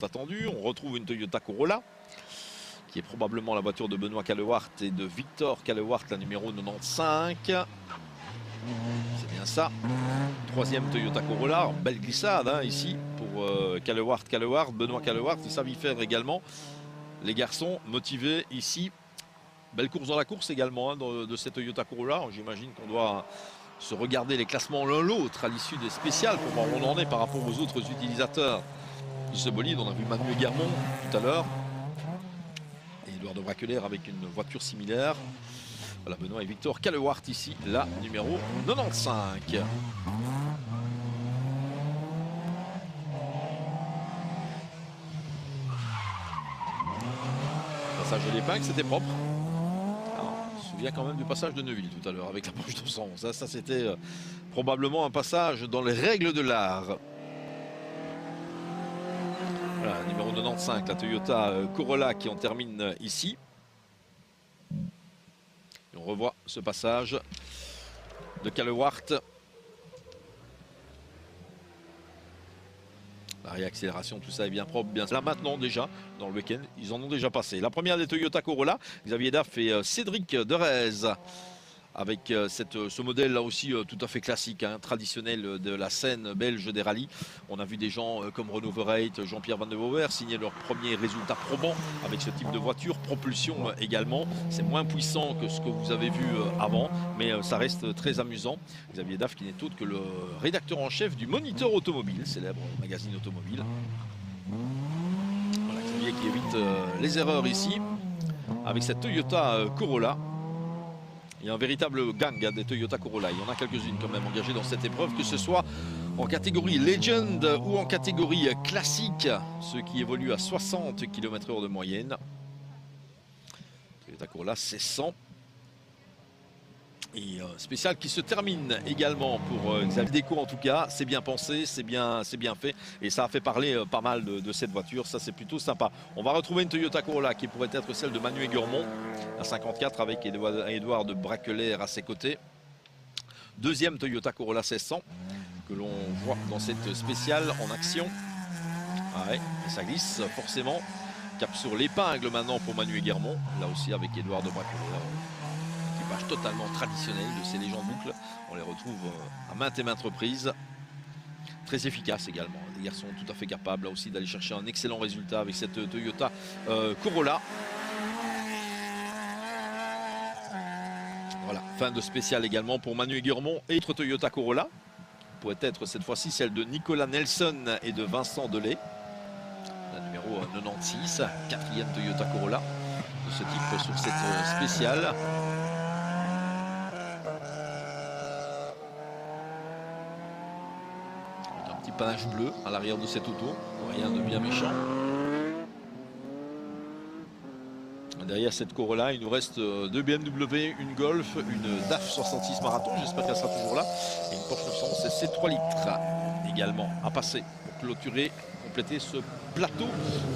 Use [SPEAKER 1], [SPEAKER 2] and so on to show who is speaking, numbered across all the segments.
[SPEAKER 1] attendu. On retrouve une Toyota Corolla qui est probablement la voiture de Benoît Callewaert et de Victor Callewaert, la numéro 95. C'est bien ça. Troisième Toyota Corolla, belle glissade hein, ici pour Callewaert, Benoît Callewaert, ils savent y faire également. Les garçons motivés ici. Belle course dans la course également hein, de cette Toyota Corolla. J'imagine qu'on doit se regarder les classements l'un l'autre à l'issue des spéciales pour voir où on en est par rapport aux autres utilisateurs de ce bolide. On a vu Manu Guermont tout à l'heure et Édouard de Braquelaire avec une voiture similaire. Voilà Benoît et Victor Callewaert ici, la numéro 95. Passage de l'épingle, c'était propre. On se souvient quand même du passage de Neuville tout à l'heure avec la poche de sang. Ça c'était probablement un passage dans les règles de l'art. Voilà, numéro 95, la Toyota Corolla qui en termine ici. Et on revoit ce passage de Callewaert. La réaccélération, tout ça est bien propre, bien là maintenant déjà, dans le week-end, ils en ont déjà passé. La première des Toyota Corolla, Xavier Daff et Cédric Derez. Avec ce modèle là aussi tout à fait classique, hein, traditionnel de la scène belge des rallyes. On a vu des gens comme Renaud Verreyt, Jean-Pierre Van de Vover signer leurs premiers résultats probants avec ce type de voiture. Propulsion également, c'est moins puissant que ce que vous avez vu avant, mais ça reste très amusant. Xavier Daff qui n'est autre que le rédacteur en chef du Moniteur Automobile, célèbre magazine automobile. Voilà, Xavier qui évite les erreurs ici avec cette Toyota Corolla. Il y a un véritable gang des Toyota Corolla. Il y en a quelques-unes quand même engagées dans cette épreuve, que ce soit en catégorie Legend ou en catégorie classique, ceux qui évoluent à 60 km/h de moyenne. Toyota Corolla, c'est 100. Et spécial qui se termine également pour Xavier Déco en tout cas. C'est bien pensé, c'est bien fait. Et ça a fait parler pas mal de cette voiture. Ça c'est plutôt sympa. On va retrouver une Toyota Corolla qui pourrait être celle de Manu Guermont. La 54 avec Édouard de Braquelaire à ses côtés. Deuxième Toyota Corolla 1600 que l'on voit dans cette spéciale en action. Ah ouais, et ça glisse forcément. Cap sur l'épingle maintenant pour Manu Guermont. Là aussi avec Édouard de Braquelaire. Totalement traditionnel de ces légendes boucles. On les retrouve à maintes et maintes reprises. Très efficace également. Des garçons tout à fait capables là aussi d'aller chercher un excellent résultat avec cette Toyota Corolla. Voilà, fin de spécial également pour Manu Guermont et autre Toyota Corolla. Pourrait être cette fois-ci celle de Nicolas Nelson et de Vincent Delay. La numéro 96, quatrième Toyota Corolla de ce type sur cette spéciale. Panache bleu à l'arrière de cette auto, rien de bien méchant. Derrière cette Corolla, il nous reste deux BMW, une Golf, une DAF 66 Marathon, j'espère qu'elle sera toujours là, et une Porsche 911 SC 3 litres également à passer pour clôturer, compléter ce plateau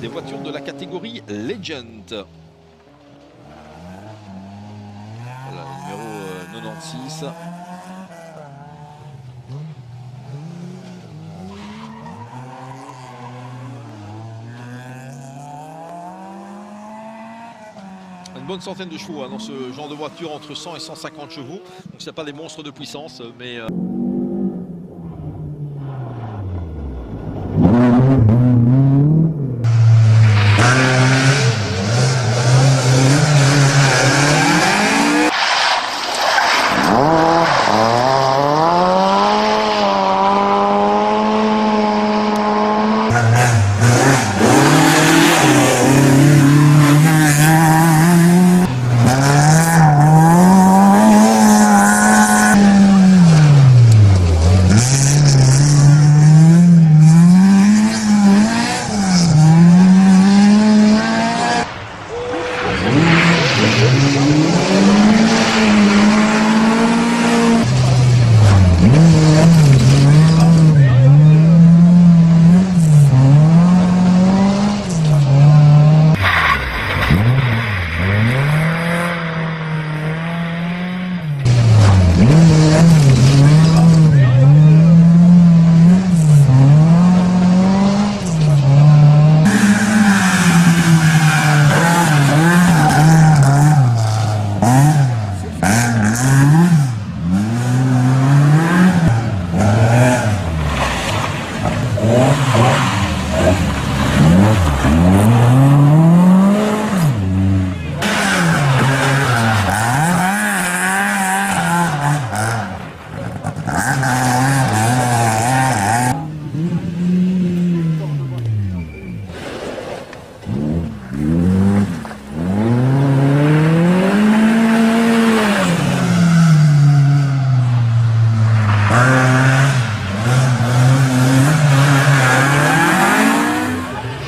[SPEAKER 1] des voitures de la catégorie Legend. Voilà, le numéro 96. Une bonne centaine de chevaux hein, dans ce genre de voiture, entre 100 et 150 chevaux. Donc c'est pas des monstres de puissance, mais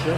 [SPEAKER 2] Te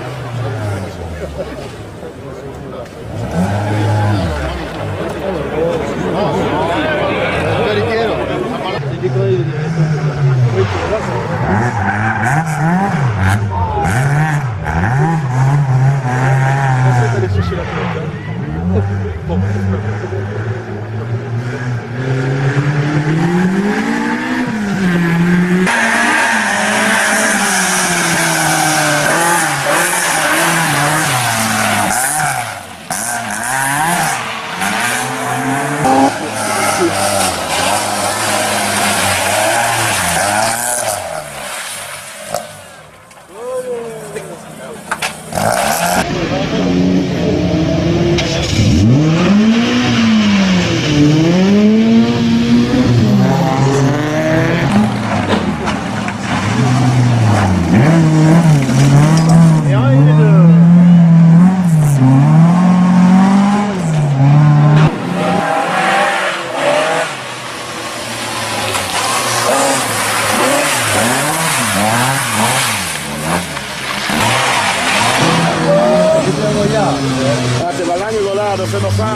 [SPEAKER 2] va l'año volado, se nos fa.